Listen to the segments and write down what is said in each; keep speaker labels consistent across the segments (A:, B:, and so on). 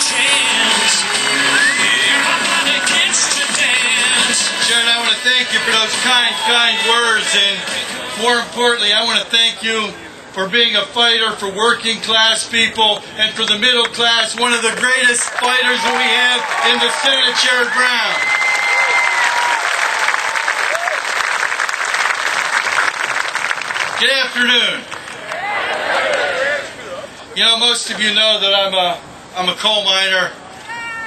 A: chance. Everybody gets to dance.
B: Sharon, I want to thank you for those kind words, and more importantly, I want to thank you for being a fighter for working class people and for the middle class, one of the greatest fighters that we have in the Senate, Sherrod Brown. Good afternoon. You know, most of you know that I'm a coal miner,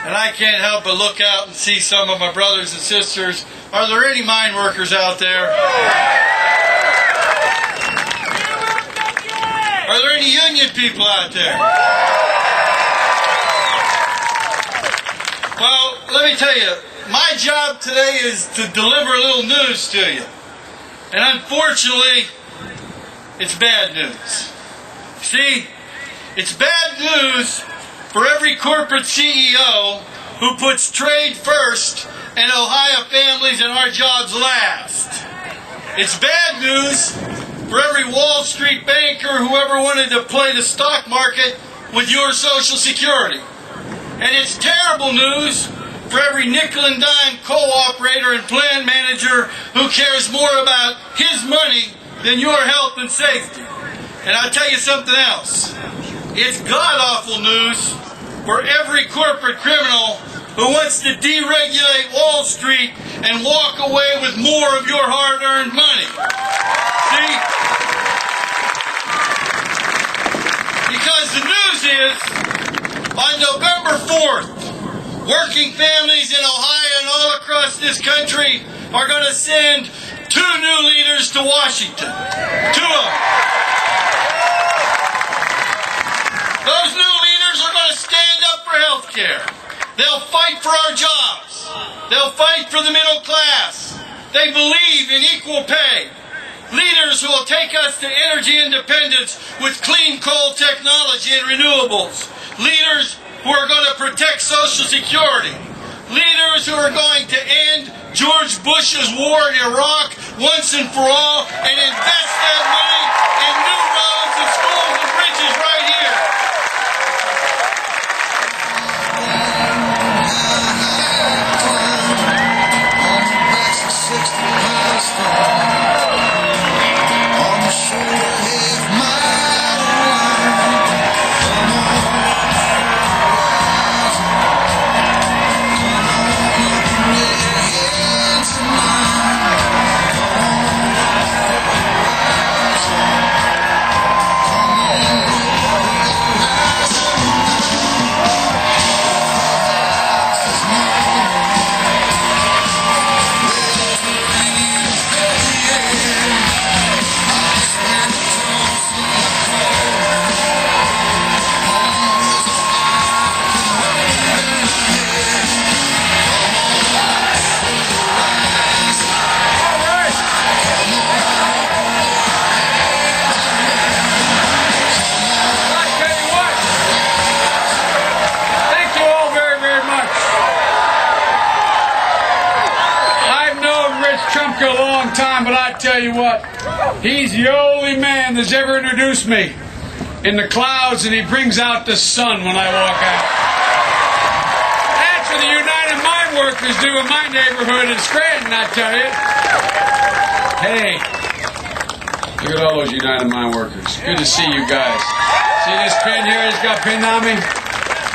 B: and I can't help but look out and see some of my brothers and sisters. Are there any mine workers out there? Are there any union people out there? Well, let me tell you, my job today is to deliver a little news to you. And unfortunately, it's bad news. See, it's bad news for every corporate CEO who puts trade first and Ohio families and our jobs last. It's bad news for every Wall Street banker who ever wanted to play the stock market with your Social Security. And it's terrible news for every nickel and dime coal operator and plant manager who cares more about his money than your health and safety. And I'll tell you something else. It's god-awful news for every corporate criminal who wants to deregulate Wall Street and walk away with more of your hard-earned money. See? Because the news is, on November 4th, working families in Ohio and all across this country are going to send 2 new leaders to Washington. 2 of them. Those new leaders are going to stand up for health care. They'll fight for our jobs. They'll fight for the middle class. They believe in equal pay. Leaders who will take us to energy independence with clean coal technology and renewables. Leaders who are going to protect Social Security. Leaders who are going to end George Bush's war in Iraq once and for all and invest that money in new roads and schools and bridges right here.
C: A long time, but I tell you what, he's the only man that's ever introduced me in the clouds, and he brings out the sun when I walk out. That's what the United Mine Workers do in my neighborhood in Scranton, I tell you. Hey, look at all those United Mine Workers. Good to see you guys. See this pin here that's got pinned on me?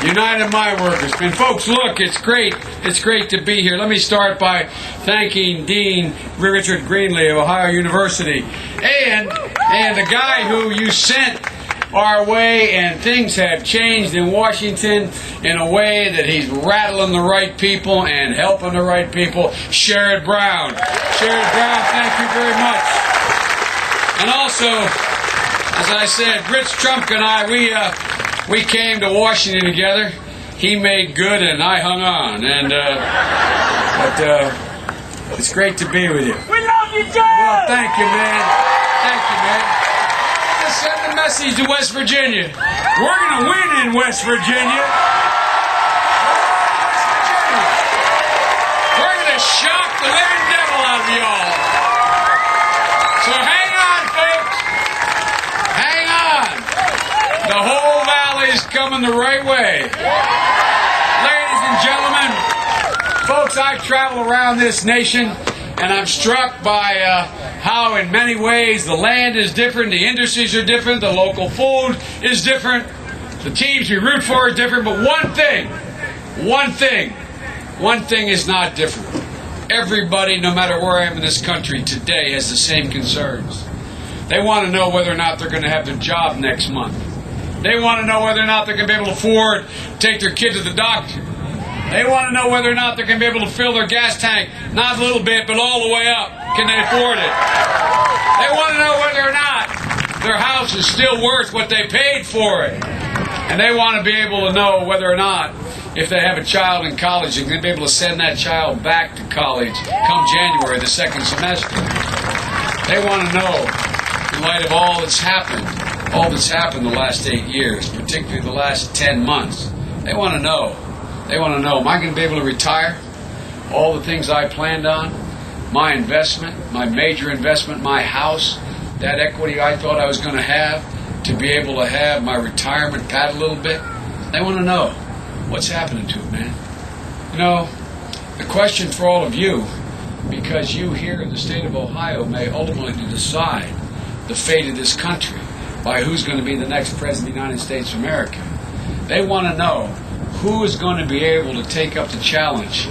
C: United Mine Workers. And folks, look, it's great. It's great to be here. Let me start by thanking Dean Richard Greenlee of Ohio University and the guy who you sent our way, and things have changed in Washington in a way that he's rattling the right people and helping the right people, Sherrod Brown. Sherrod Brown, thank you very much. And also, as I said, Rich Trump and I, we came to Washington together. He made good and I hung on. And but it's great to be with you.
A: We love you, Joe!
C: Well, thank you, man. Thank you, man. Just send the message to West Virginia. We're going to win in West Virginia. We're going to shock the living devil out of y'all. So hang on, folks. Hang on. The whole valley's coming the right way. Ladies and gentlemen, folks, I travel around this nation, and I'm struck by how in many ways the land is different, the industries are different, the local food is different, the teams we root for are different, but one thing is not different. Everybody, no matter where I am in this country today, has the same concerns. They want to know whether or not they're going to have their job next month. They want to know whether or not they're going to be able to afford to take their kid to the doctor. They want to know whether or not they're going to be able to fill their gas tank, not a little bit, but all the way up. Can they afford it? They want to know whether or not their house is still worth what they paid for it. And they want to be able to know whether or not, if they have a child in college, they're going to be able to send that child back to college come January, the second semester. They want to know, in light of all that's happened the last 8 years, particularly the last 10 months, they want to know, am I going to be able to retire? All the things I planned on, my investment, my major investment, my house, that equity I thought I was going to have, to be able to have my retirement pad a little bit. They want to know what's happening to it, man. You know, the question for all of you, because you here in the state of Ohio may ultimately decide the fate of this country by who's going to be the next president of the United States of America. They want to know who is going to be able to take up the challenge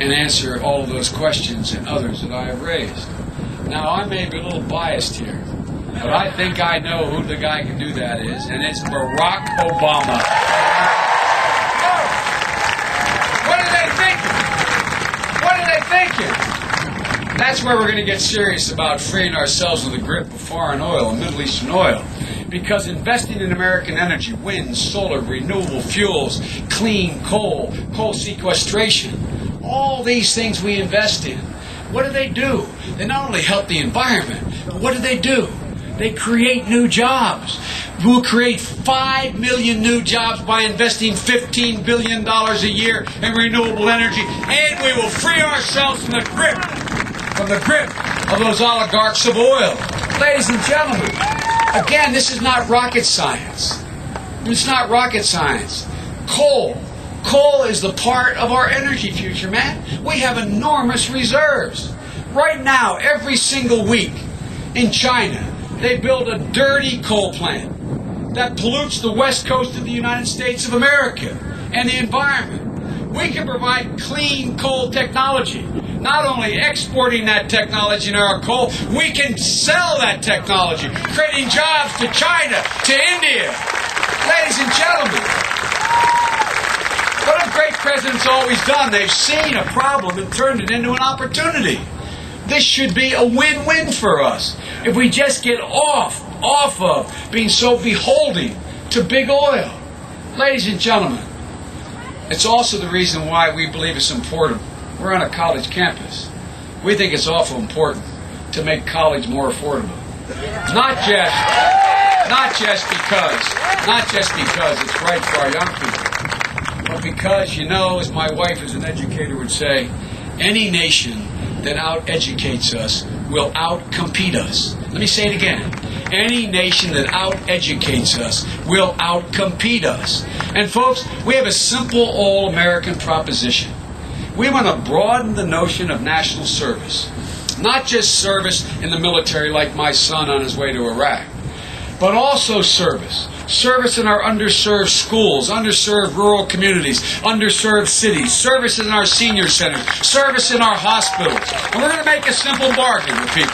C: and answer all of those questions and others that I have raised. Now, I may be a little biased here, but I think I know who the guy can do that is, and it's Barack Obama. What are they thinking? That's where we're going to get serious about freeing ourselves of the grip of foreign oil and Middle Eastern oil. Because investing in American energy, wind, solar, renewable fuels, clean coal, coal sequestration, all these things we invest in, what do? They not only help the environment, but what do? They create new jobs. We'll create 5 million new jobs by investing $15 billion a year in renewable energy, and we will free ourselves from the grip of those oligarchs of oil. Ladies and gentlemen, again, this is not rocket science. It's not rocket science. Coal is the part of our energy future, man. We have enormous reserves. Right now, every single week in China, they build a dirty coal plant that pollutes the west coast of the United States of America and the environment. We can provide clean coal technology. Not only exporting that technology in our coal, we can sell that technology, creating jobs to China, to India. Ladies and gentlemen, what have great presidents always done? They've seen a problem and turned it into an opportunity. This should be a win-win for us if we just get off of being so beholden to big oil. Ladies and gentlemen, it's also the reason why we believe it's important. We're on a college campus. We think it's awful important to make college more affordable. Not just because it's right for our young people, but because, as my wife as an educator would say, any nation that out-educates us will out-compete us. Let me say it again. Any nation that out-educates us will out-compete us. And folks, we have a simple all-American proposition. We want to broaden the notion of national service. Not just service in the military like my son on his way to Iraq, but also service. Service in our underserved schools, underserved rural communities, underserved cities, service in our senior centers, service in our hospitals. And we're going to make a simple bargain with people.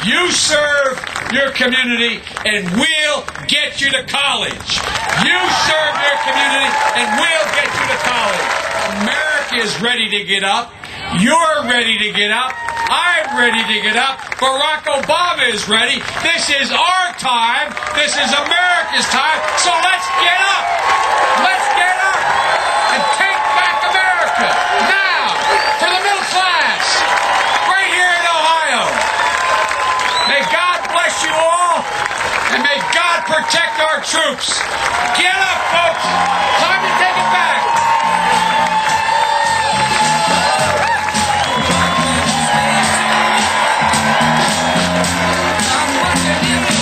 C: You serve your community and we'll get you to college. You serve your community and we'll get you to college. America is ready to get up. You're ready to get up. I'm ready to get up. Barack Obama is ready. This is our time. This is America's time. So let's get up. Let's get up and take back America. Now, for the middle class, right here in Ohio. May God bless you all, and may God protect our troops. Get up, folks. Time to take it back.